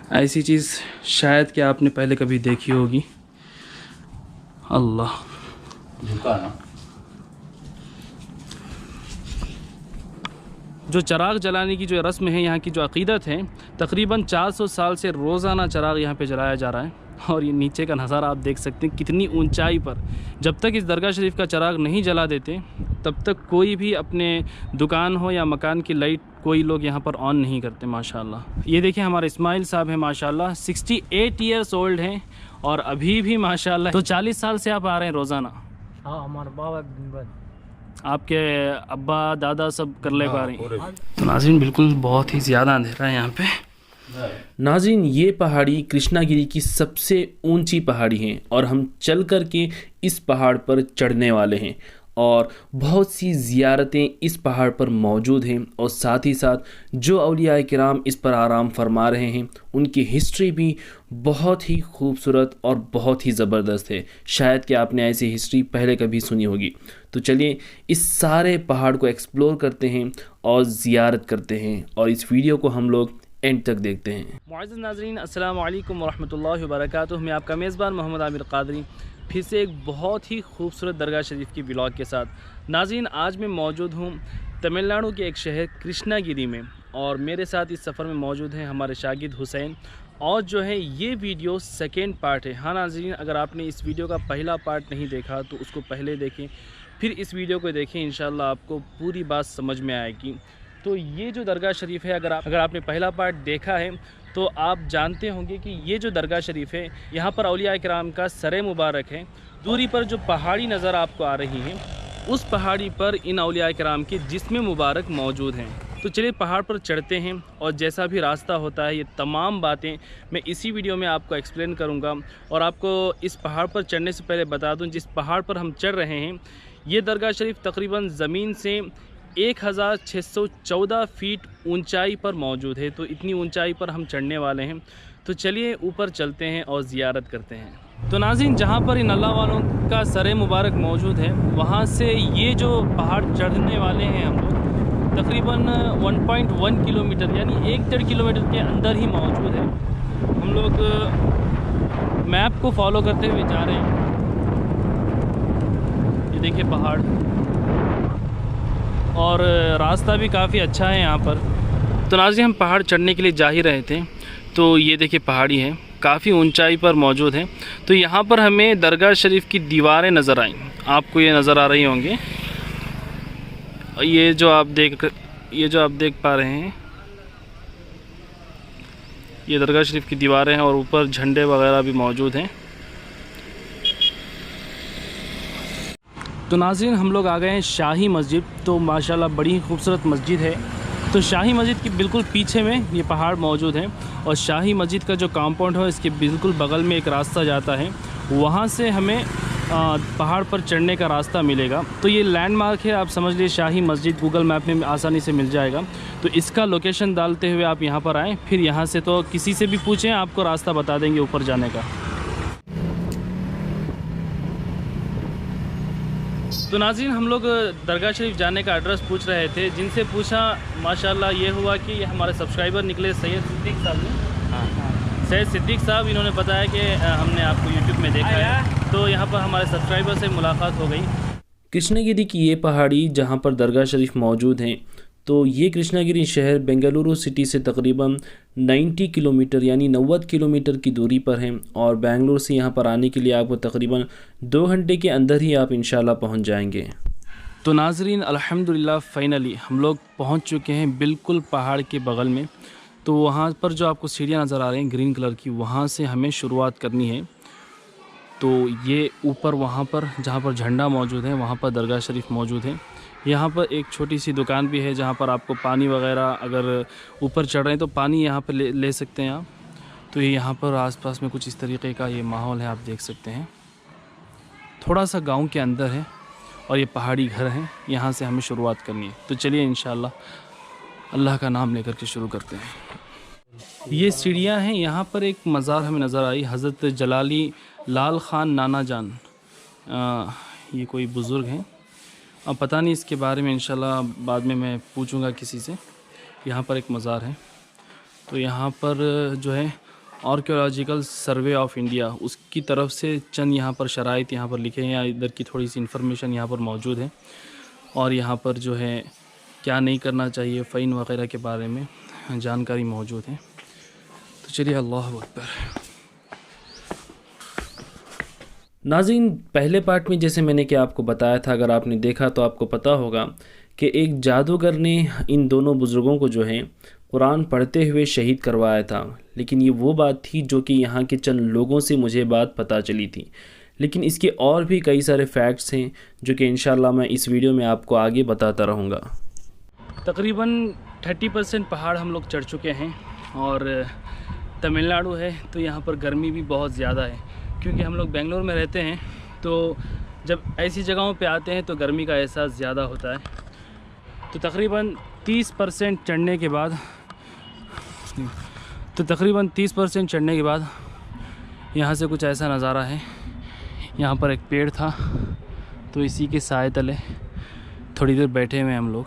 ऐसी चीज़ शायद कि आपने पहले कभी देखी होगी। अल्लाह, झुका ना। जो चिराग जलाने की जो रस्म है, यहाँ की जो अक़ीदत है, तकरीबन 400 साल से रोज़ाना चिराग यहाँ पे जलाया जा रहा है। और ये नीचे का नज़ारा आप देख सकते हैं कितनी ऊंचाई पर। जब तक इस दरगाह शरीफ का चिराग नहीं जला देते तब तक कोई भी अपने दुकान हो या मकान की लाइट कोई लोग यहाँ पर ऑन नहीं करते माशाल्लाह। ये देखिए हमारे इस्माइल साहब हैं माशाल्लाह, 68 ईयर्स ओल्ड हैं और अभी भी माशाल्लाह। तो 40 साल से आप आ रहे हैं रोज़ाना? हाँ, हमारे बाबा दिन भर, आपके अब्बा दादा सब कर ले पा रहे हैं। तो नाज़रीन बिल्कुल बहुत ही ज़्यादा अंधेरा है यहाँ पे। नाज़रीन ये पहाड़ी कृष्णागिरी की सबसे ऊंची पहाड़ी है और हम चल कर के इस पहाड़ पर चढ़ने वाले हैं और बहुत सी ज़ियारतें इस पहाड़ पर मौजूद हैं और साथ ही साथ जो औलिया किराम इस पर आराम फरमा रहे हैं उनकी हिस्ट्री भी बहुत ही खूबसूरत और बहुत ही ज़बरदस्त है। शायद कि आपने ऐसी हिस्ट्री पहले कभी सुनी होगी। तो चलिए इस सारे पहाड़ को एक्सप्लोर करते हैं और ज़ियारत करते हैं और इस वीडियो को हम लोग एंड तक देखते हैं। मुअज़्ज़ज़ नाज़रीन, अस्सलाम वालेकुम वरहमतुल्लाहि वबरकातुहू। मैं आपका मेज़बान मोहम्मद आमिर क़ादरी फिर से एक बहुत ही खूबसूरत दरगाह शरीफ की व्लॉग के साथ। नाज़रीन आज मैं मौजूद हूँ तमिलनाडु के एक शहर कृष्णागिरी में और मेरे साथ इस सफ़र में मौजूद हैं हमारे शागिद हुसैन। और जो है ये वीडियो सेकेंड पार्ट है। हाँ नाज़रीन, अगर आपने इस वीडियो का पहला पार्ट नहीं देखा तो उसको पहले देखें, फिर इस वीडियो को देखें, इंशाल्लाह आपको पूरी बात समझ में आएगी। तो ये जो दरगाह शरीफ है, अगर आपने पहला पार्ट देखा है तो आप जानते होंगे कि ये जो दरगाह शरीफ है यहाँ पर औलिया किराम का सरे मुबारक है। दूरी पर जो पहाड़ी नज़र आपको आ रही है उस पहाड़ी पर इन औलिया किराम के जिस्म मुबारक मौजूद हैं। तो चलिए पहाड़ पर चढ़ते हैं और जैसा भी रास्ता होता है ये तमाम बातें मैं इसी वीडियो में आपको एक्सप्लेन करूँगा। और आपको इस पहाड़ पर चढ़ने से पहले बता दूँ, जिस पहाड़ पर हम चढ़ रहे हैं ये दरगाह शरीफ तकरीबन ज़मीन से 1614 फीट ऊंचाई पर मौजूद है। तो इतनी ऊंचाई पर हम चढ़ने वाले हैं। तो चलिए ऊपर चलते हैं और ज़ियारत करते हैं। तो नाज़रीन जहाँ पर इन अल्लाह वालों का सरे मुबारक मौजूद है वहाँ से ये जो पहाड़ चढ़ने वाले हैं हम लोग तकरीबन 1.1 किलोमीटर यानी 1.5 किलोमीटर के अंदर ही मौजूद है। हम लोग मैप को फॉलो करते हुए जा रहे हैं। ये देखिए पहाड़ और रास्ता भी काफ़ी अच्छा है यहाँ पर। तो नाज़रीन हम पहाड़ चढ़ने के लिए जा ही रहे थे तो ये देखिए पहाड़ी है, काफ़ी ऊंचाई पर मौजूद है। तो यहाँ पर हमें दरगाह शरीफ की दीवारें नज़र आईं, आपको ये नज़र आ रही होंगे। ये जो आप देख पा रहे हैं ये दरगाह शरीफ की दीवारें हैं और ऊपर झंडे वगैरह भी मौजूद हैं। तो नाज़रीन हम लोग आ गए हैं शाही मस्जिद। तो माशाल्लाह बड़ी खूबसूरत मस्जिद है। तो शाही मस्जिद के बिल्कुल पीछे में ये पहाड़ मौजूद है और शाही मस्जिद का जो कंपाउंड है इसके बिल्कुल बगल में एक रास्ता जाता है, वहाँ से हमें पहाड़ पर चढ़ने का रास्ता मिलेगा। तो ये लैंडमार्क है, आप समझ लीजिए शाही मस्जिद, गूगल मैप में आसानी से मिल जाएगा। तो इसका लोकेशन डालते हुए आप यहाँ पर आएँ, फिर यहाँ से तो किसी से भी पूछें आपको रास्ता बता देंगे ऊपर जाने का। तो नाज़रीन हम लोग दरगाह शरीफ जाने का एड्रेस पूछ रहे थे, जिनसे पूछा माशाल्लाह ये हुआ कि हमारे सब्सक्राइबर निकले सैयद सिद्दीक़ साहब ने। सैयद सिद्दीक़ साहब इन्होंने बताया कि हमने आपको यूट्यूब में देखा है। तो यहाँ पर हमारे सब्सक्राइबर से मुलाकात हो गई। कृष्णागिरी की ये पहाड़ी जहाँ पर दरगाह शरीफ मौजूद हैं, तो ये कृष्णागिरी शहर बेंगलुरु सिटी से तकरीबन 90 किलोमीटर यानी 90 किलोमीटर की दूरी पर हैं और बेंगलुरु से यहाँ पर आने के लिए आपको तकरीबन 2 घंटे के अंदर ही आप इंशाल्लाह पहुँच जाएंगे। तो नाज़रीन अल्हम्दुलिल्लाह फ़ाइनली हम लोग पहुँच चुके हैं बिल्कुल पहाड़ के बगल में। तो वहाँ पर जो आपको सीढ़ियाँ नज़र आ रही हैं ग्रीन कलर की, वहाँ से हमें शुरुआत करनी है। तो ये ऊपर वहाँ पर जहाँ पर झंडा मौजूद है वहाँ पर दरगाह शरीफ मौजूद है। यहाँ पर एक छोटी सी दुकान भी है जहाँ पर आपको पानी वगैरह, अगर ऊपर चढ़ रहे हैं तो पानी यहाँ पर ले सकते हैं आप। तो ये यहाँ पर आसपास में कुछ इस तरीके का ये माहौल है, आप देख सकते हैं। थोड़ा सा गांव के अंदर है और ये पहाड़ी घर हैं, यहाँ से हमें शुरुआत करनी है। तो चलिए इंशाल्लाह अल्लाह का नाम लेकर के शुरू करते हैं। ये सीढ़ियाँ हैं, यहाँ पर एक मज़ार हमें नज़र आई, हज़रत जलाली लाल ख़ान नाना जान, ये कोई बुज़ुर्ग हैं। अब पता नहीं इसके बारे में, इंशाल्लाह बाद में मैं पूछूंगा किसी से। यहाँ पर एक मज़ार है। तो यहाँ पर जो है आर्कियोलॉजिकल सर्वे ऑफ इंडिया, उसकी तरफ से चंद यहाँ पर शराइत यहाँ पर लिखे हैं, या इधर की थोड़ी सी इन्फॉर्मेशन यहाँ पर मौजूद है, और यहाँ पर जो है क्या नहीं करना चाहिए, फ़ैन वगैरह के बारे में जानकारी मौजूद है। तो चलिए, अल्लाह अकबर। नाज़रीन, पहले पार्ट में जैसे मैंने कि आपको बताया था, अगर आपने देखा तो आपको पता होगा कि एक जादूगर ने इन दोनों बुज़ुर्गों को जो है कुरान पढ़ते हुए शहीद करवाया था। लेकिन ये वो बात थी जो कि यहाँ के चंद लोगों से मुझे बात पता चली थी, लेकिन इसके और भी कई सारे फैक्ट्स हैं जो कि इंशाल्लाह मैं इस वीडियो में आपको आगे बताता रहूँगा। तकरीबन 30% पहाड़ हम लोग चढ़ चुके हैं, और तमिलनाडु है तो यहाँ पर गर्मी भी बहुत ज़्यादा है, क्योंकि हम लोग बेंगलोर में रहते हैं, तो जब ऐसी जगहों पे आते हैं तो गर्मी का एहसास ज़्यादा होता है। तो तकरीबन 30% चढ़ने के बाद यहाँ से कुछ ऐसा नज़ारा है। यहाँ पर एक पेड़ था, तो इसी के साए तले थोड़ी देर बैठे हुए हम लोग।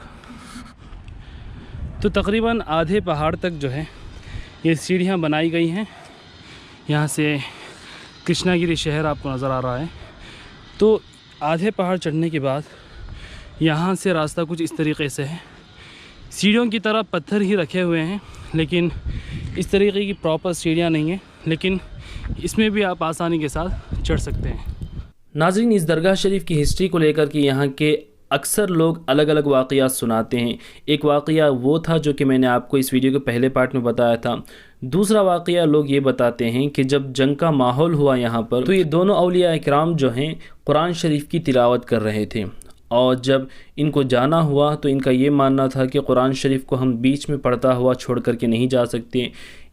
तो तकरीबन आधे पहाड़ तक जो है ये सीढ़ियाँ बनाई गई हैं। यहाँ से कृष्णागिरी शहर आपको नज़र आ रहा है। तो आधे पहाड़ चढ़ने के बाद यहाँ से रास्ता कुछ इस तरीके से है। सीढ़ियों की तरह पत्थर ही रखे हुए हैं, लेकिन इस तरीके की प्रॉपर सीढ़ियाँ नहीं हैं, लेकिन इसमें भी आप आसानी के साथ चढ़ सकते हैं। नाज़रीन, इस दरगाह शरीफ की हिस्ट्री को लेकर के यहाँ के अक्सर लोग अलग अलग वाक़यात सुनाते हैं। एक वाक़या वो था जो कि मैंने आपको इस वीडियो के पहले पार्ट में बताया था। दूसरा वाक़या लोग ये बताते हैं कि जब जंग का माहौल हुआ यहाँ पर, तो ये दोनों औलिया इकराम जो हैं कुरान शरीफ की तिलावत कर रहे थे, और जब इनको जाना हुआ तो इनका ये मानना था कि कुरान शरीफ को हम बीच में पढ़ता हुआ छोड़ करके नहीं जा सकते,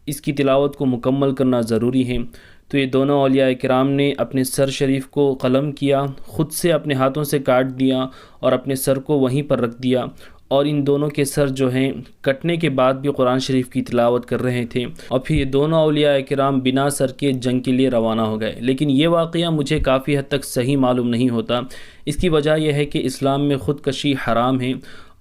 इसकी तिलावत को मुकम्मल करना ज़रूरी है। तो ये दोनों औलिया किराम ने अपने सर शरीफ को कलम किया, ख़ुद से अपने हाथों से काट दिया और अपने सर को वहीं पर रख दिया, और इन दोनों के सर जो हैं कटने के बाद भी कुरान शरीफ की तिलावत कर रहे थे। और फिर ये दोनों औलिया किराम बिना सर के जंग के लिए रवाना हो गए। लेकिन ये वाक़या मुझे काफ़ी हद तक सही मालूम नहीं होता। इसकी वजह यह है कि इस्लाम में ख़ुदकशी हराम है,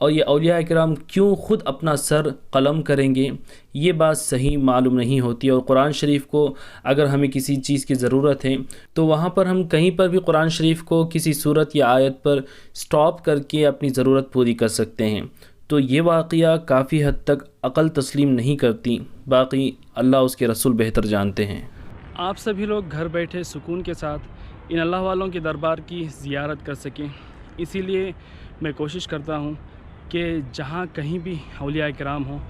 और ये औलिया किराम क्यों ख़ुद अपना सर कलम करेंगे, ये बात सही मालूम नहीं होती। और कुरान शरीफ को अगर हमें किसी चीज़ की ज़रूरत है तो वहाँ पर हम कहीं पर भी कुरान शरीफ को किसी सूरत या आयत पर स्टॉप करके अपनी ज़रूरत पूरी कर सकते हैं। तो ये वाक़या काफ़ी हद तक अक़ल तस्लीम नहीं करती, बाकी अल्लाह उसके रसूल बेहतर जानते हैं। आप सभी लोग घर बैठे सुकून के साथ इन अल्लाह वालों के दरबार की ज़ियारत कर सकें, इसीलिए मैं कोशिश करता हूँ कि जहाँ कहीं भी औलिया किराम हो,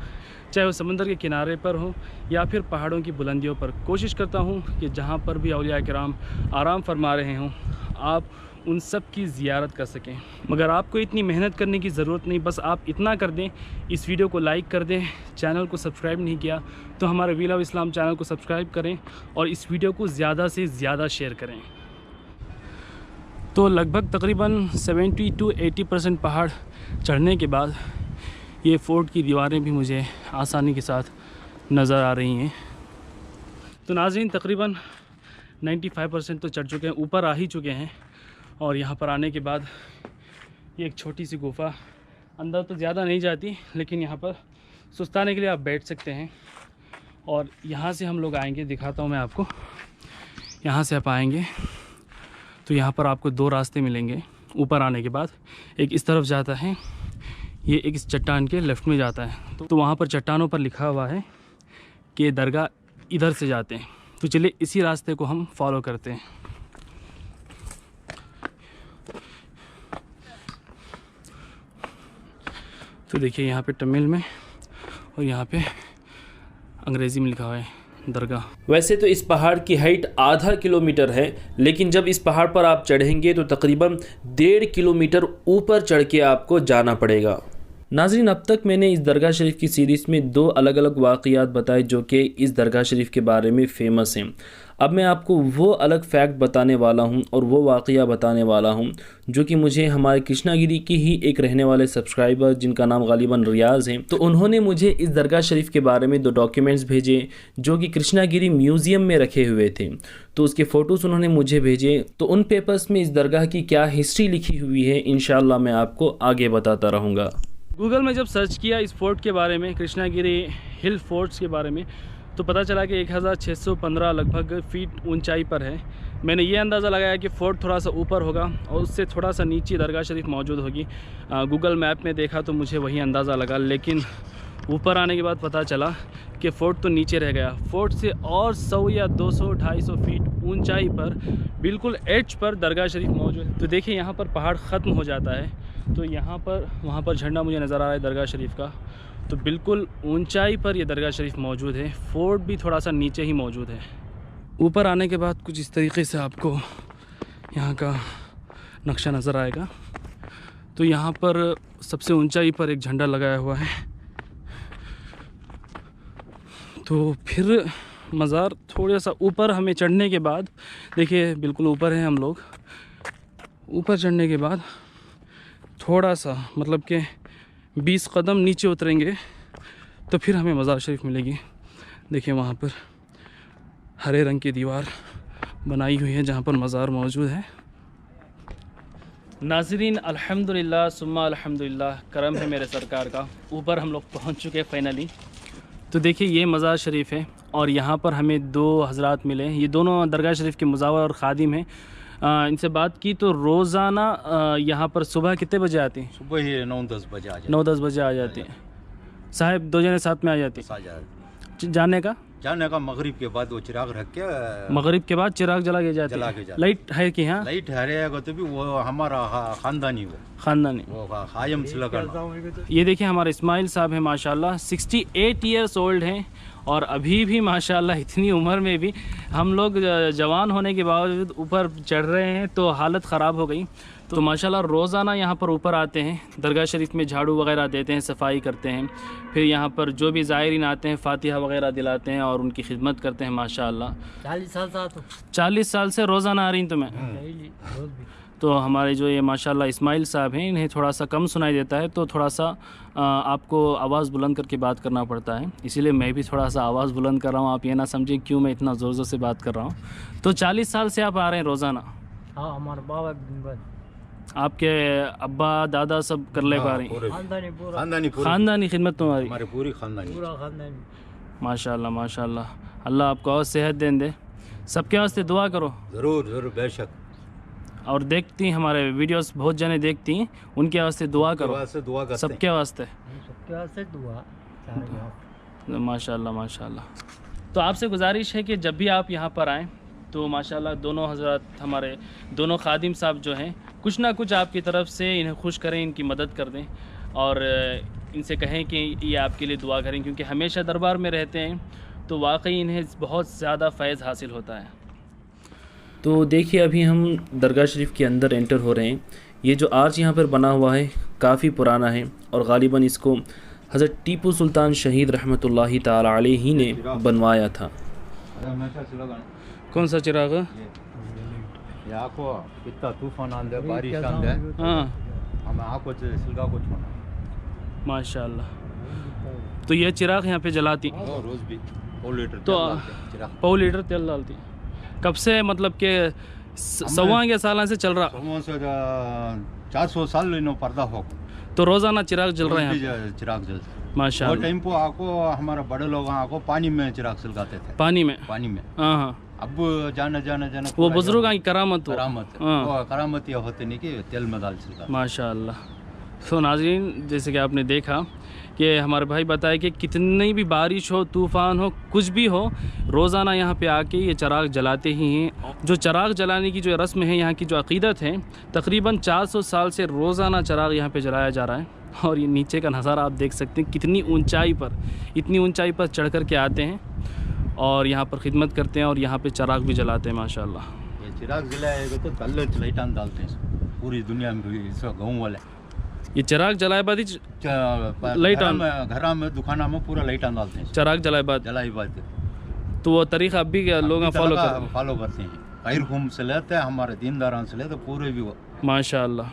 चाहे वो समंदर के किनारे पर हो या फिर पहाड़ों की बुलंदियों पर, कोशिश करता हूँ कि जहाँ पर भी औलिया किराम आराम फरमा रहे हों आप उन सब की ज़ियारत कर सकें। मगर आपको इतनी मेहनत करने की ज़रूरत नहीं, बस आप इतना कर दें, इस वीडियो को लाइक कर दें, चैनल को सब्सक्राइब नहीं किया तो हमारे व्हील ऑफ इस्लाम चैनल को सब्सक्राइब करें और इस वीडियो को ज़्यादा से ज़्यादा शेयर करें। तो लगभग तकरीबन 70 to 80% पहाड़ चढ़ने के बाद ये फ़ोर्ट की दीवारें भी मुझे आसानी के साथ नज़र आ रही हैं। तो नाज़रीन, तकरीबन 95% तो चढ़ चुके हैं, ऊपर आ ही चुके हैं। और यहाँ पर आने के बाद ये एक छोटी सी गुफ़ा, अंदर तो ज़्यादा नहीं जाती, लेकिन यहाँ पर सुस्ताने के लिए आप बैठ सकते हैं। और यहाँ से हम लोग आएंगे, दिखाता हूँ मैं आपको। यहाँ से आप आएंगे तो यहाँ पर आपको दो रास्ते मिलेंगे ऊपर आने के बाद। एक इस तरफ जाता है, ये एक इस चट्टान के लेफ़्ट में जाता है। तो वहाँ पर चट्टानों पर लिखा हुआ है कि दरगाह इधर से जाते हैं। तो चलिए इसी रास्ते को हम फॉलो करते हैं। तो देखिए यहाँ पे तमिल में और यहाँ पे अंग्रेज़ी में लिखा हुआ है दरगाह। वैसे तो इस पहाड़ की हाइट आधा किलोमीटर है, लेकिन जब इस पहाड़ पर आप चढ़ेंगे तो तकरीबन 1.5 किलोमीटर ऊपर चढ़ के आपको जाना पड़ेगा। नाज़रीन, अब तक मैंने इस दरगाह शरीफ की सीरीज़ में 2 अलग अलग वाक़यात बताए जो कि इस दरगाह शरीफ के बारे में फ़ेमस हैं। अब मैं आपको वो अलग फ़ैक्ट बताने वाला हूँ और वो वाक़या बताने वाला हूँ जो कि मुझे हमारे कृष्णागिरी की ही एक रहने वाले सब्सक्राइबर, जिनका नाम गालिबन रियाज़ है, तो उन्होंने मुझे इस दरगाह शरीफ के बारे में 2 डॉक्यूमेंट्स भेजे जो कि कृष्णागिरी म्यूज़ियम में रखे हुए थे। तो उसके फ़ोटोज़ उन्होंने मुझे भेजे। तो उन पेपर्स में इस दरगाह की क्या हिस्ट्री लिखी हुई है, इंशाअल्लाह मैं आपको आगे बताता रहूँगा। गूगल में जब सर्च किया इस फोर्ट के बारे में, कृष्णागिरी हिल फोर्ट्स के बारे में, तो पता चला कि 1615 लगभग फीट ऊंचाई पर है। मैंने ये अंदाज़ा लगाया कि फ़ोर्ट थोड़ा सा ऊपर होगा और उससे थोड़ा सा नीचे दरगाह शरीफ मौजूद होगी। गूगल मैप में देखा तो मुझे वही अंदाज़ा लगा, लेकिन ऊपर आने के बाद पता चला कि फ़ोर्ट तो नीचे रह गया। फ़ोर्ट से और 100 या 200-250 फीट ऊंचाई पर बिल्कुल एज पर दरगाह शरीफ मौजूद है। तो देखिए यहाँ पर पहाड़ ख़त्म हो जाता है, तो यहाँ पर वहाँ पर झंडा मुझे नज़र आ रहा है दरगाह शरीफ का। तो बिल्कुल ऊंचाई पर ये दरगाह शरीफ मौजूद है। फ़ोर्ट भी थोड़ा सा नीचे ही मौजूद है। ऊपर आने के बाद कुछ इस तरीके से आपको यहाँ का नक्शा नज़र आएगा। तो यहाँ पर सबसे ऊंचाई पर एक झंडा लगाया हुआ है। तो फिर मज़ार थोड़ा सा ऊपर हमें चढ़ने के बाद, देखिए बिल्कुल ऊपर हैं हम लोग। ऊपर चढ़ने के बाद थोड़ा सा मतलब कि 20 कदम नीचे उतरेंगे तो फिर हमें मज़ार शरीफ मिलेगी। देखिए वहाँ पर हरे रंग की दीवार बनाई हुई है जहाँ पर मज़ार मौजूद है। नाज़रीन, अल्हम्दुलिल्लाह सुम्मा अल्हम्दुलिल्लाह, करम है मेरे सरकार का। ऊपर हम लोग पहुँच चुके हैं फाइनली। तो देखिए ये मज़ार शरीफ है और यहाँ पर हमें 2 हज़रात मिले। ये दोनों दरगाह शरीफ के मुज़ावर और ख़ादिम हैं। इनसे बात की तो रोज़ाना यहाँ पर सुबह कितने बजे आती हैं? सुबह ही 9-10 बजे आ जाते 9-10 बजे आ जाती हैं। साहब 2 जने साथ में आ जाती हैं। जाने का मगरिब के बाद वो चिराग रख के, मगरिब के बाद चिराग जला के जाते हैं। लाइट है कि हाँ लाइट हरेगा तो भी वो हमारा ख़ानदानी वो खायम से लगा। ये देखिए हमारे इस्माइल साहब हैं माशाल्लाह, 68 ईयर्स ओल्ड हैं और अभी भी माशाल्लाह इतनी उम्र में भी हम लोग जवान होने के बावजूद ऊपर चढ़ रहे हैं तो हालत ख़राब हो गई। तो माशाल्लाह रोज़ाना यहाँ पर ऊपर आते हैं, दरगाह शरीफ में झाड़ू वगैरह देते हैं, सफाई करते हैं। फिर यहाँ पर जो भी ज़ायरीन आते हैं फातिहा वगैरह दिलाते हैं और उनकी खिदमत करते हैं माशाल्लाह। 40 साल से रोज़ाना आ रही तो मैं। तो हमारे जो ये माशाल्लाह इस्माइल साहब हैं, इन्हें थोड़ा सा कम सुनाई देता है तो थोड़ा सा आपको आवाज़ बुलंद करके बात करना पड़ता है, इसीलिए मैं भी थोड़ा सा आवाज़ बुलंद कर रहा हूँ। आप ये ना समझें क्यों मैं इतना ज़ोर ज़ोर से बात कर रहा हूँ। तो 40 साल से आप आ रहे हैं रोज़ाना? हाँ, हमारे बाबा आपके अब्बा दादा सब कर ले पा रही हैं? ख़ानदानी खिदमत तुम्हारी? हमारी पूरी ख़ानदानी। माशाल्लाह माशाल्लाह, अल्लाह आपको और सेहत दें दे। सबके वास्ते दुआ करो। ज़रूर बेशक। और देखती हमारे वीडियोस बहुत जने देखती हैं, उनके वास्ते दुआ करो। सबके वास्ते दुआ। माशाल्लाह माशाल्लाह। तो आपसे गुजारिश है कि जब भी आप यहाँ पर आएँ तो माशाल्लाह दोनों हज़रत हमारे दोनों ख़ादिम साहब जो हैं कुछ ना कुछ आपकी तरफ से इन्हें खुश करें, इनकी मदद कर दें और इनसे कहें कि ये आपके लिए दुआ करें, क्योंकि हमेशा दरबार में रहते हैं तो वाकई इन्हें बहुत ज़्यादा फ़ैज़ हासिल होता है। तो देखिए अभी हम दरगाह शरीफ के अंदर एंटर हो रहे हैं। ये जो आर्च यहाँ पर बना हुआ है काफ़ी पुराना है और ग़ालिबन इसको हज़रत टीपू सुल्तान शहीद रहमतुल्लाहि ताला अलैहि ने बनवाया था। कौन सा चिराग? कितना तूफान आंदा है, बारिश आंदा है। हाँ, हम आँखों से सिलगा को छोड़ना माशाल्लाह। तो ये चिराग यहाँ पे जलाती रोज़ भी पौन लीटर तेल डालती। कब से? मतलब के 100 साल से चल रहा? 400 साल इनो पर्दा हो। तो रोज़ाना चिराग जल रहे हैं? चिराग जलते माशाल्लाह। टाइम पे आको हमारा बड़े लोग आको पानी में चिराग सिलगाते थे। पानी में? हाँ। अब जाना वो बुजुर्ग की करामत करामत यह होते नहीं कि तेल में डाल सिलगा। माशाल्लाह। तो नाज़रीन, जैसे कि आपने देखा कि हमारे भाई बताए कि कितनी भी बारिश हो, तूफ़ान हो, कुछ भी हो, रोज़ाना यहाँ पे आके ये चिराग जलाते ही हैं। जो चिराग जलाने की जो रस्म है, यहाँ की जो अक़ीदत है, तकरीबन 400 साल से रोज़ाना चिराग यहाँ पे जलाया जा रहा है। और ये नीचे का नज़ारा आप देख सकते हैं, कितनी ऊंचाई पर, इतनी ऊंचाई पर चढ़ कर के आते हैं और यहाँ पर खिदमत करते हैं और यहाँ पे चिराग भी जलाते हैं माशाल्लाह। ये चिराग जलाएगा तो तल्ले लाइटान डालते हैं पूरी दुनिया में भी, गाँव वाले ये चिराग जलाए बाद ही लाइट घर में दुकाना में पूरा लाइटान डालते हैं। चिराग जलाए बाद तो वो तरीक़ा अब भी लोग फॉलो करते हैं। खैर से लेते हैं, हमारे दीनदारान से लेते पूरे भी वो माशाल्लाह।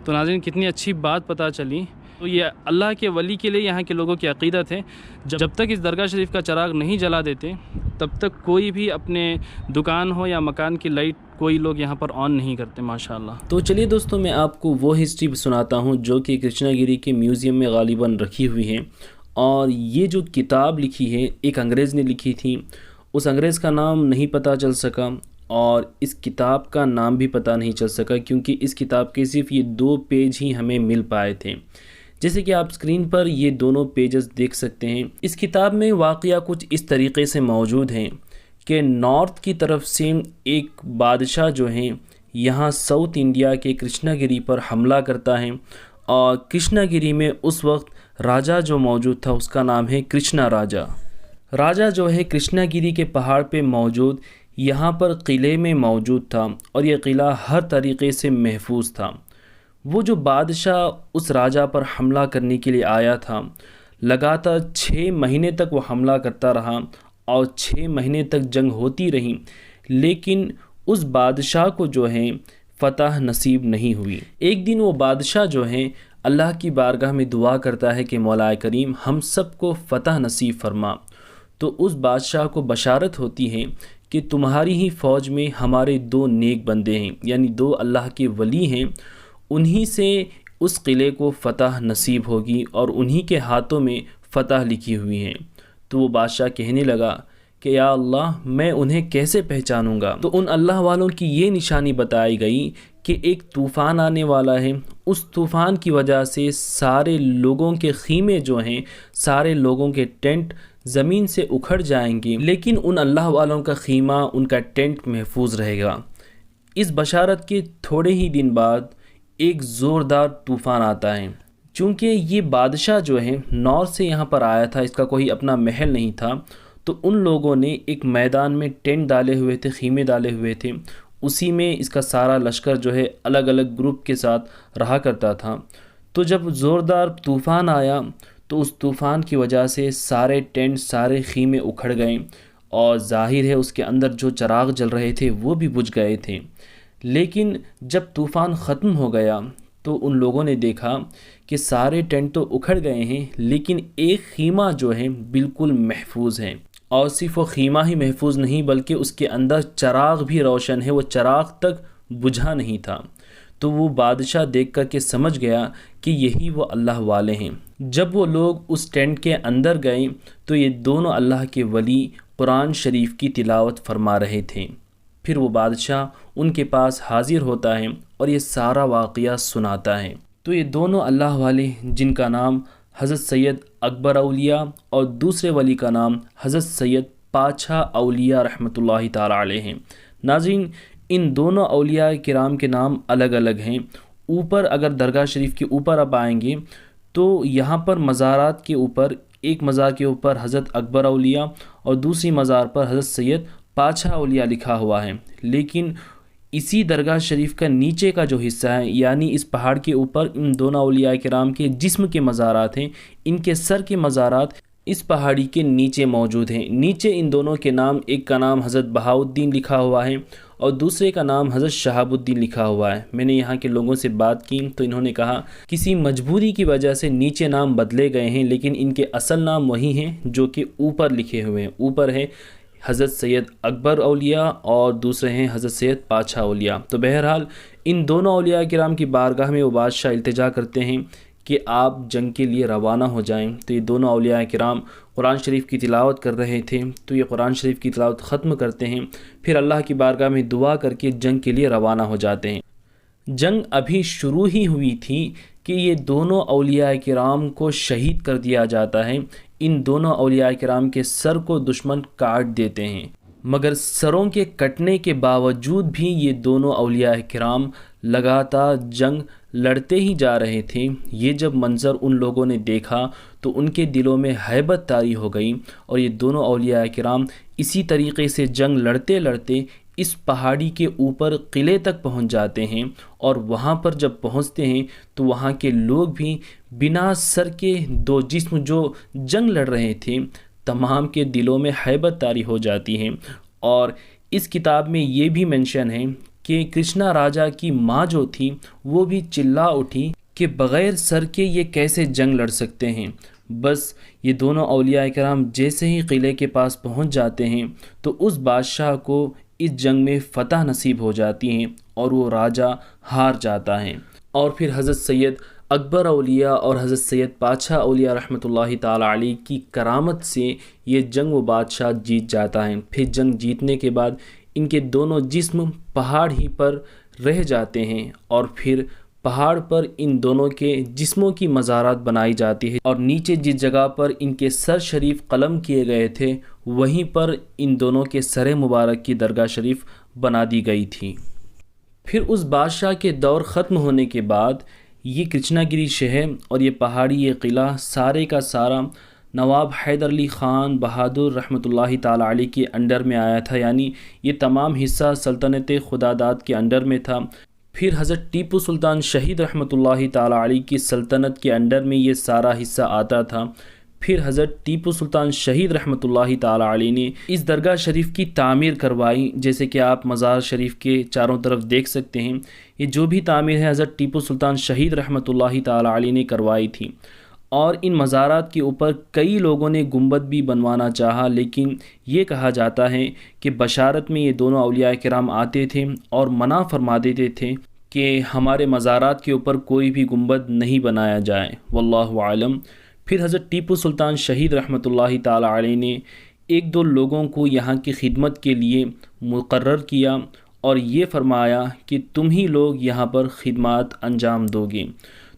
तो नाज़रीन, कितनी अच्छी बात पता चली। तो ये अल्लाह के वली के लिए यहाँ के लोगों की अक़ीदत है, जब तक इस दरगाह शरीफ का चिराग नहीं जला देते तब तक कोई भी अपने दुकान हो या मकान की लाइट कोई लोग यहाँ पर ऑन नहीं करते माशाल्लाह। तो चलिए दोस्तों, मैं आपको वो हिस्ट्री सुनाता हूँ जो कि कृष्णागिरी के म्यूज़ियम में ग़ालिबन रखी हुई है और ये जो किताब लिखी है एक अंग्रेज़ ने लिखी थी, उस अंग्रेज़ का नाम नहीं पता चल सका और इस किताब का नाम भी पता नहीं चल सका, क्योंकि इस किताब के सिर्फ ये 2 पेज ही हमें मिल पाए थे। जैसे कि आप स्क्रीन पर ये दोनों पेजेस देख सकते हैं। इस किताब में वाक़या कुछ इस तरीक़े से मौजूद हैं कि नॉर्थ की तरफ से एक बादशाह जो है यहाँ साउथ इंडिया के कृष्णागिरी पर हमला करता है और कृष्णागिरी में उस वक्त राजा जो मौजूद था उसका नाम है कृष्णा राजा। राजा जो है कृष्णागिरी के पहाड़ पे मौजूद यहाँ पर किले में मौजूद था और ये किला हर तरीक़े से महफूज था। वो जो बादशाह उस राजा पर हमला करने के लिए आया था, लगातार 6 महीने तक वो हमला करता रहा और 6 महीने तक जंग होती रही, लेकिन उस बादशाह को जो है फ़तह नसीब नहीं हुई। एक दिन वो बादशाह जो है अल्लाह की बारगाह में दुआ करता है कि मौला करीम हम सबको फ़तह नसीब फरमा। तो उस बादशाह को बशारत होती है कि तुम्हारी ही फ़ौज में हमारे 2 नेक बंदे हैं, यानी 2 अल्लाह के वली हैं, उन्हीं से उस किले को फ़तह नसीब होगी और उन्हीं के हाथों में फ़तह लिखी हुई है। तो वो बादशाह कहने लगा कि या अल्लाह मैं उन्हें कैसे पहचानूंगा। तो उन अल्लाह वालों की ये निशानी बताई गई कि एक तूफ़ान आने वाला है, उस तूफ़ान की वजह से सारे लोगों के ख़ीमे जो हैं, सारे लोगों के टेंट ज़मीन से उखड़ जाएंगे, लेकिन उन अल्लाह वालों का ख़ीमा, उनका टेंट महफूज रहेगा। इस बशारत के थोड़े ही दिन बाद एक ज़ोरदार तूफ़ान आता है। चूँकि ये बादशाह जो है नॉर्थ से यहाँ पर आया था, इसका कोई अपना महल नहीं था, तो उन लोगों ने एक मैदान में टेंट डाले हुए थे, ख़ीमे डाले हुए थे, उसी में इसका सारा लश्कर जो है अलग अलग ग्रुप के साथ रहा करता था। तो जब ज़ोरदार तूफ़ान आया तो उस तूफ़ान की वजह से सारे टेंट, सारे ख़ीमे उखड़ गए और ज़ाहिर है उसके अंदर जो चिराग जल रहे थे वो भी बुझ गए थे। लेकिन जब तूफ़ान ख़त्म हो गया तो उन लोगों ने देखा कि सारे टेंट तो उखड़ गए हैं, लेकिन एक ख़ीमा जो है बिल्कुल महफूज है। और सिर्फ वो ख़ीमा ही महफूज नहीं बल्कि उसके अंदर चिराग भी रोशन है, वो चिराग तक बुझा नहीं था। तो वो बादशाह देख कर के समझ गया कि यही वो अल्लाह वाले हैं। जब वो लोग उस टेंट के अंदर गए तो ये दोनों अल्लाह के वली कुरान शरीफ की तिलावत फरमा रहे थे। फिर वो बादशाह उनके पास हाजिर होता है और ये सारा वाक़या सुनाता है। तो ये दोनों अल्लाह वाले, जिनका नाम हज़रत सैयद अकबर औलिया और दूसरे वली का नाम हज़रत सैयद पाछा औलिया रहमतुल्लाहि ताला अलैह हैं। नाज़रीन, इन दोनों औलिया किराम के नाम अलग अलग हैं। ऊपर अगर दरगाह शरीफ के ऊपर अब आएंगे तो यहाँ पर मज़ारात के ऊपर, एक मज़ार के ऊपर हज़रत अकबर औलिया और दूसरी मज़ार पर हज़रत सैयद पाछा औलिया लिखा हुआ है। लेकिन इसी दरगाह शरीफ का नीचे का जो हिस्सा है, यानी इस पहाड़ के ऊपर इन दोनों औलिया किराम के जिस्म के मज़ारात हैं, इनके सर के मज़ारात इस पहाड़ी के नीचे मौजूद हैं। नीचे इन दोनों के नाम, एक का नाम हज़रत बहाउद्दीन लिखा हुआ है और दूसरे का नाम हज़रत शहाबुद्दीन लिखा हुआ है। मैंने यहाँ के लोगों से बात की तो इन्होंने कहा किसी मजबूरी की वजह से नीचे नाम बदले गए हैं, लेकिन इनके असल नाम वही हैं जो कि ऊपर लिखे हुए हैं। ऊपर है हज़रत सैयद अकबर औलिया और दूसरे हैं हज़रत सैयद पाछा औलिया। तो बहरहाल इन दोनों औलिया किराम की बारगाह में वो बादशाह इल्तिजा करते हैं कि आप जंग के लिए रवाना हो जाएं। तो ये दोनों औलिया किराम कुरान शरीफ की तिलावत कर रहे थे, तो ये कुरान शरीफ की तिलावत ख़त्म करते हैं, फिर अल्लाह की बारगाह में दुआ करके जंग के लिए रवाना हो जाते हैं। जंग अभी शुरू ही हुई थी कि ये दोनों औलिया किराम को शहीद कर दिया जाता है। इन दोनों औलिया किराम के सर को दुश्मन काट देते हैं, मगर सरों के कटने के बावजूद भी ये दोनों औलिया किराम लगातार जंग लड़ते ही जा रहे थे। ये जब मंज़र उन लोगों ने देखा तो उनके दिलों में हैबत तारी हो गई और ये दोनों औलिया किराम इसी तरीक़े से जंग लड़ते लड़ते इस पहाड़ी के ऊपर किले तक पहुंच जाते हैं। और वहां पर जब पहुंचते हैं तो वहां के लोग भी बिना सर के दो जिस्म जो जंग लड़ रहे थे, तमाम के दिलों में हैबत तारी हो जाती है। और इस किताब में ये भी मेंशन है कि कृष्णा राजा की माँ जो थी वो भी चिल्ला उठी कि बग़ैर सर के ये कैसे जंग लड़ सकते हैं। बस ये दोनों औलिया किराम जैसे ही किले के पास पहुंच जाते हैं तो उस बादशाह को इस जंग में फ़तह नसीब हो जाती हैं और वो राजा हार जाता है। और फिर हज़रत सैयद अकबर औलिया और हज़रत सैयद पातशाह औलिया रहमतुल्लाहि ताला अलैह की करामत से ये जंग व बादशाह जीत जाता है। फिर जंग जीतने के बाद इनके दोनों जिस्म पहाड़ ही पर रह जाते हैं और फिर पहाड़ पर इन दोनों के जिस्मों की मज़ारात बनाई जाती है और नीचे जिस जगह पर इनके सर शरीफ कलम किए गए थे वहीं पर इन दोनों के सर मुबारक की दरगाह शरीफ बना दी गई थी। फिर उस बादशाह के दौर ख़त्म होने के बाद ये कृष्णागिरी शहर और ये पहाड़ी ये क़िला सारे का सारा नवाब हैदर अली ख़ान बहादुर रहमतुल्लाहि ताला अलैह के अंडर में आया था, यानी ये तमाम हिस्सा सल्तनत खुदादाद के अंडर में था। फिर हज़रत टीपू सुल्तान शहीद रहमतुल्लाहि ताला अलैह की सल्तनत के अंडर में ये सारा हिस्सा आता था। फिर हज़रत टीपू सुल्तान शहीद रहमतुल्लाहि ताला अलैह ने इस दरगाह शरीफ की तामीर करवाई, जैसे कि आप मज़ार शरीफ के चारों तरफ देख सकते हैं। ये जो भी तामीर है हज़रत टीपू सुल्तान शहीद रहमतुल्लाहि ताला अलैह ने करवाई थी। और इन मज़ारात के ऊपर कई लोगों ने गुंबद भी बनवाना चाहा, लेकिन ये कहा जाता है कि बशारत में ये दोनों औलिया किराम आते थे और मना फरमा देते थे कि हमारे मज़ारात के ऊपर कोई भी गुंबद नहीं बनाया जाए, वल्लाहु आलम। फिर हज़रत टीपू सुल्तान शहीद रहमतुल्लाहि ताला अलैह ने एक दो लोगों को यहाँ की खिदमत के लिए मुकर्रर किया और ये फरमाया कि तुम ही लोग यहाँ पर खिदमत अंजाम दोगे।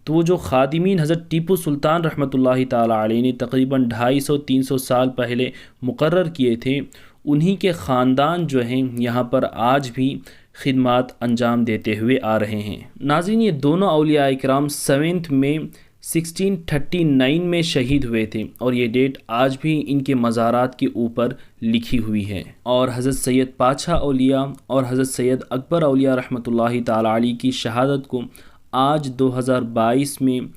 तो वो जो खादिमीन हज़रत टीपू सुल्तान रहमतुल्लाहि ताला अलैह ने तकरीबन 250-300 साल पहले मुकर्रर किए थे, उन्हीं के ख़ानदान जो हैं यहाँ पर आज भी खिदमत अंजाम देते हुए आ रहे हैं। नाज़रीन, ये दोनों औलिया इकराम 7 मई 1639 में शहीद हुए थे और ये डेट आज भी इनके मज़ारात के ऊपर लिखी हुई है। और हज़रत सैयद पातशाह औलिया और हज़रत सैयद अकबर औलिया रहमतुल्लाहि ताला अलैह की शहादत को आज 2022 में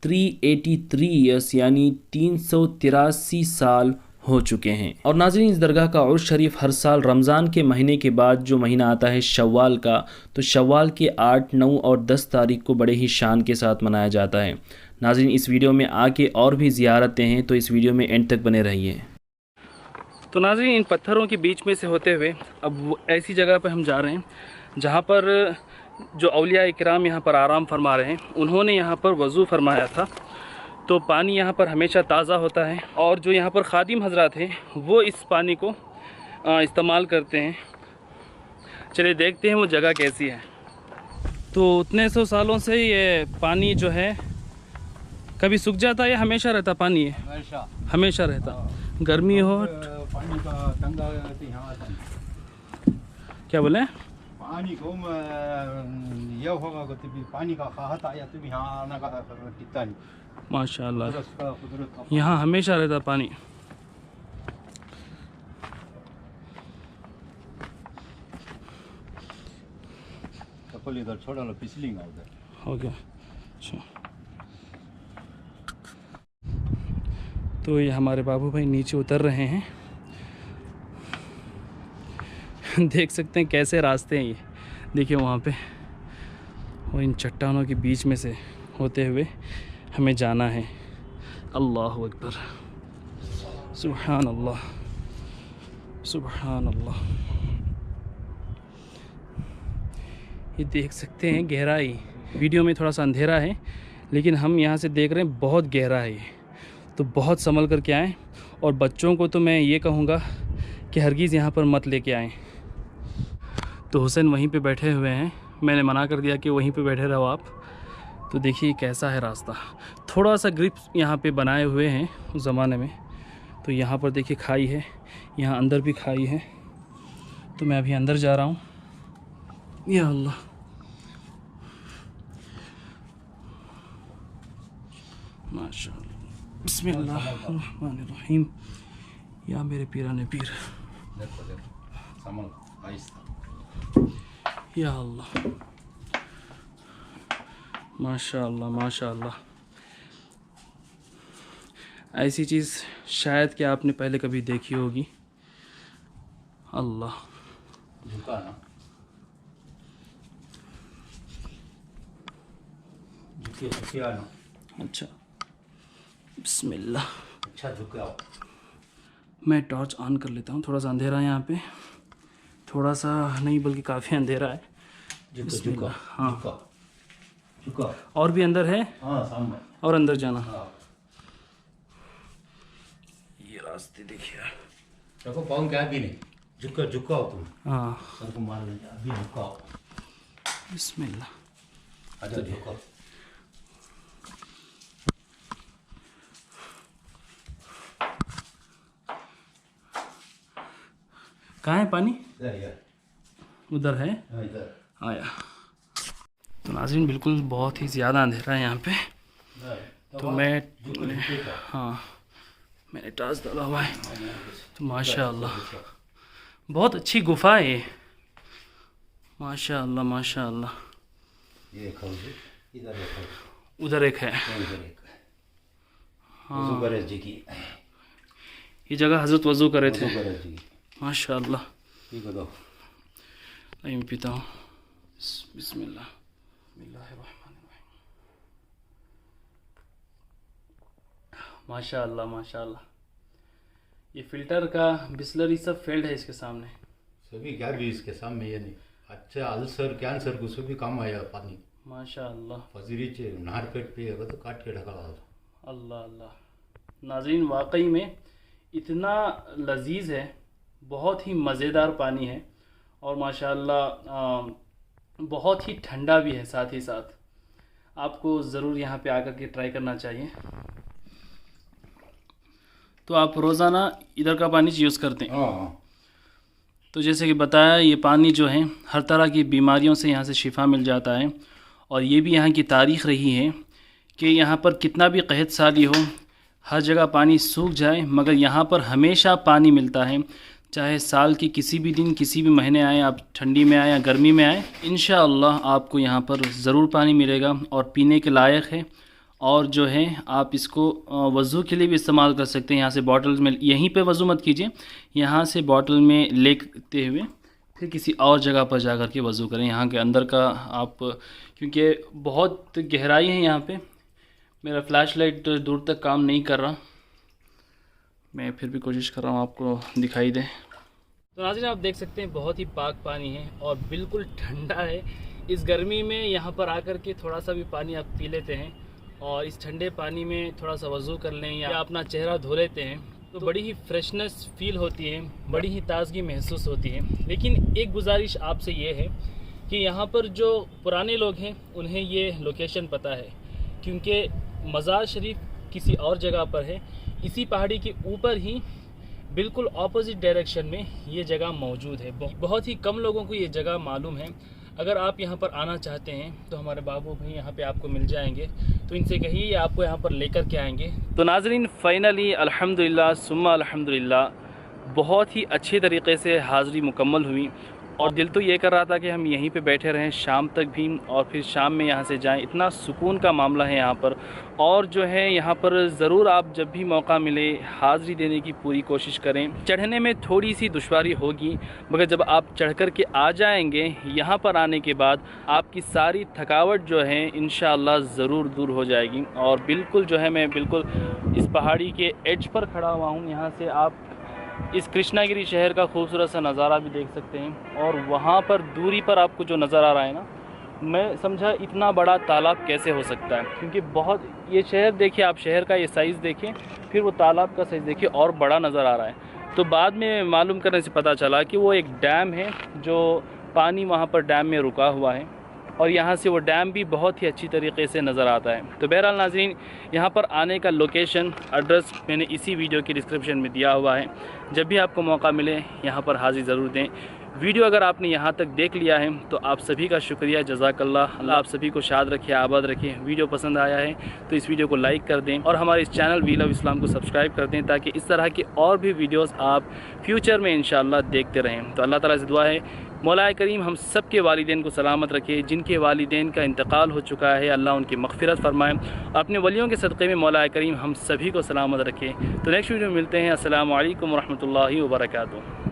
383 ईयर्स यानी 383 साल हो चुके हैं। और नाज़रीन, इस दरगाह का उर्स शरीफ हर साल रमज़ान के महीने के बाद जो महीना आता है शव्वाल का, तो शव्वाल के 8, 9 और 10 तारीख को बड़े ही शान के साथ मनाया जाता है। नाज़रीन, इस वीडियो में आगे और भी ज़ियारतें हैं, तो इस वीडियो में एंड तक बने रहिए। तो नाज़रीन, इन पत्थरों के बीच में से होते हुए अब ऐसी जगह पर हम जा रहे हैं जहाँ पर जो औलिया इकराम यहाँ पर आराम फरमा रहे हैं, उन्होंने यहाँ पर वज़ू फरमाया था। तो पानी यहाँ पर हमेशा ताज़ा होता है और जो यहाँ पर खादिम हजरात हैं वो इस पानी को इस्तेमाल करते हैं। चलिए देखते हैं वो जगह कैसी है। तो उतने सौ सालों से ये पानी जो है कभी सूख जाता है या हमेशा रहता पानी है? हमेशा रहता, गर्मी हो। पानी का तंगा यहाँ आता है। क्या बोले? पानी को ये होगा तो पानी का खाहत आया तो यहाँ आना का टिकता नहीं। माशाअल्लाह, यहाँ हमेशा रहता पानी। इधर छोड़ा लो, फिसलिंग उधर हो गया। अच्छा, तो ये हमारे बाबू भाई नीचे उतर रहे हैं। देख सकते हैं कैसे रास्ते हैं ये, देखिए वहाँ पे, और इन चट्टानों के बीच में से होते हुए हमें जाना है। अल्लाहु अकबर, सुभान अल्लाह, सुभान अल्लाह। ये देख सकते हैं गहराई, वीडियो में थोड़ा सा अंधेरा है लेकिन हम यहाँ से देख रहे हैं बहुत गहरा है ये, तो बहुत संभल कर के आएँ। और बच्चों को तो मैं ये कहूँगा कि हरगिज़ यहाँ पर मत लेके आएँ। तो हुसैन वहीं पे बैठे हुए हैं, मैंने मना कर दिया कि वहीं पे बैठे रहो आप। तो देखिए कैसा है रास्ता, थोड़ा सा ग्रिप यहाँ पे बनाए हुए हैं उस ज़माने में। तो यहाँ पर देखिए खाई है, यहाँ अंदर भी खाई है। तो मैं अभी अंदर जा रहा हूँ। या अल्लाह, माशाअल्लाह, बिस्मिल्लाहिर्रहमानिर्रहीम। या मेरे पीराने पीर, या अल्लाह, माशाअल्लाह, माशाअल्लाह। ऐसी चीज़ शायद कि आपने पहले कभी देखी होगी। अल्लाह, झुका ना, झुके ना। अच्छा, बिस्मिल्लाह। अच्छा झुका। मैं टॉर्च ऑन कर लेता हूँ, थोड़ा सा अंधेरा है यहाँ पे, थोड़ा सा नहीं बल्कि काफ़ी अंधेरा है। झुका, हाँ, झुका। और भी अंदर है? हाँ सामने। और अंदर जाना? हाँ। ये रास्ते देखिए। देखो पाँव क्या भी नहीं, झुका हो तुम। हाँ सर को मार लेंगे, अभी झुकाओ। बिस्मिल्लाह। अच्छा झुकाओ। कहाँ है पानी? इधर उधर है? इधर आया। तो नाज़रीन बिल्कुल बहुत ही ज़्यादा अंधेरा है यहाँ पे। तो हाँ मैंने टॉर्च डाला हुआ है। तो माशाअल्लाह बहुत अच्छी गुफा है ये, माशाअल्लाह माशाअल्लाह। ये इधर उधर एक है। हाँ जी की ये जगह हज़रत वज़ू करे थे। माशाअल्लाह। मैं पीता हूँ। बिस्मिल्लाह। माशाअल्लाह माशाअल्लाह। ये फ़िल्टर का बिस्लरी सब फेल्ड है इसके सामने। सभी क्या भी इसके सामने ये नहीं। अच्छा अल्सर कैंसर को सभी काम आया पानी। माशाअल्लाह। फजीरी चे नार पेट पे है तो काट के ढका हुआ। अल्लाह अल्लाह। नाज़रीन वाकई में इतना लजीज है, बहुत ही मज़ेदार पानी है और माशाअल्लाह बहुत ही ठंडा भी है साथ ही साथ। आपको ज़रूर यहाँ पे आकर के ट्राई करना चाहिए। तो आप रोज़ाना इधर का पानी यूज़ करते हैं? हाँ। तो जैसे कि बताया ये पानी जो है हर तरह की बीमारियों से यहाँ से शिफा मिल जाता है। और ये भी यहाँ की तारीख़ रही है कि यहाँ पर कितना भी कहत साली हो, हर जगह पानी सूख जाए मगर यहाँ पर हमेशा पानी मिलता है। चाहे साल के किसी भी दिन किसी भी महीने आए, आप ठंडी में आए या गर्मी में आए, इंशाअल्लाह आपको यहाँ पर ज़रूर पानी मिलेगा और पीने के लायक है। और जो है आप इसको वज़ू के लिए भी इस्तेमाल कर सकते हैं। यहाँ से बॉटल में, यहीं पे वज़ू मत कीजिए, यहाँ से बॉटल में लेते हुए फिर किसी और जगह पर जा कर के वज़ू करें। यहाँ के अंदर का आप, क्योंकि बहुत गहराई है यहाँ पे। मेरा फ़्लैश लाइट दूर तक काम नहीं कर रहा, मैं फिर भी कोशिश कर रहा हूँ आपको दिखाई दे। तो नाज़रीन आप देख सकते हैं बहुत ही पाक पानी है और बिल्कुल ठंडा है। इस गर्मी में यहाँ पर आकर के थोड़ा सा भी पानी आप पी लेते हैं और इस ठंडे पानी में थोड़ा सा वज़ू कर लें या अपना चेहरा धो लेते हैं तो बड़ी ही फ्रेशनेस फील होती है, बड़ी ही ताज़गी महसूस होती है। लेकिन एक गुजारिश आपसे ये है कि यहाँ पर जो पुराने लोग हैं उन्हें ये लोकेशन पता है, क्योंकि मज़ार शरीफ किसी और जगह पर है। इसी पहाड़ी के ऊपर ही बिल्कुल ऑपोजिट डायरेक्शन में ये जगह मौजूद है। बहुत ही कम लोगों को ये जगह मालूम है। अगर आप यहाँ पर आना चाहते हैं तो हमारे बाबू भाई यहाँ पे आपको मिल जाएंगे, तो इनसे कहिए आपको यहाँ पर लेकर के आएंगे। तो नाज़रीन फाइनली अल्हम्दुलिल्लाह सुम्मा अल्हम्दुलिल्लाह बहुत ही अच्छे तरीके से हाज़री मुकम्मल हुई और दिल तो ये कर रहा था कि हम यहीं पे बैठे रहें शाम तक भी और फिर शाम में यहाँ से जाएं। इतना सुकून का मामला है यहाँ पर। और जो है यहाँ पर ज़रूर आप जब भी मौका मिले हाज़री देने की पूरी कोशिश करें। चढ़ने में थोड़ी सी दुश्वारी होगी मगर जब आप चढ़ कर के आ जाएंगे यहाँ पर आने के बाद आपकी सारी थकावट जो है इंशाअल्लाह ज़रूर दूर हो जाएगी। और बिल्कुल जो है मैं बिल्कुल इस पहाड़ी के एज पर खड़ा हुआ हूँ। यहाँ से आप इस कृष्णागिरी शहर का खूबसूरत सा नज़ारा भी देख सकते हैं। और वहाँ पर दूरी पर आपको जो नज़र आ रहा है ना, मैं समझा इतना बड़ा तालाब कैसे हो सकता है, क्योंकि बहुत ये शहर देखिए, आप शहर का ये साइज़ देखिए, फिर वो तालाब का साइज़ देखिए और बड़ा नज़र आ रहा है। तो बाद में मालूम करने से पता चला कि वो एक डैम है, जो पानी वहाँ पर डैम में रुका हुआ है और यहाँ से वो डैम भी बहुत ही अच्छी तरीके से नज़र आता है। तो बहरहाल नाज़रीन यहाँ पर आने का लोकेशन एड्रेस मैंने इसी वीडियो की डिस्क्रिप्शन में दिया हुआ है। जब भी आपको मौका मिले यहाँ पर हाज़िर ज़रूर दें। वीडियो अगर आपने यहाँ तक देख लिया है तो आप सभी का शुक्रिया, जज़ाकल्लाह। अल्लाह आप सभी को शाद रखे, आबाद रखे। वीडियो पसंद आया है तो इस वीडियो को लाइक कर दें और हमारे इस चैनल व्हील ऑफ इस्लाम को सब्सक्राइब कर दें ताकि इस तरह के और भी वीडियोस आप फ्यूचर में इंशाअल्लाह देखते रहें। तो अल्लाह ताला से दुआ है मौला करीम हम सब के वालिदैन को सलामत रखे। जिनके वालिदैन का इंतकाल हो चुका है अल्लाह उनकी मग़फ़िरत फ़रमाए और अपने वलियों के सदक़े में मौला करीम हम सभी को सलामत रखे। तो नेक्स्ट वीडियो में मिलते हैं। अस्सलामु अलैकुम व रहमतुल्लाहि व बरकातुहू।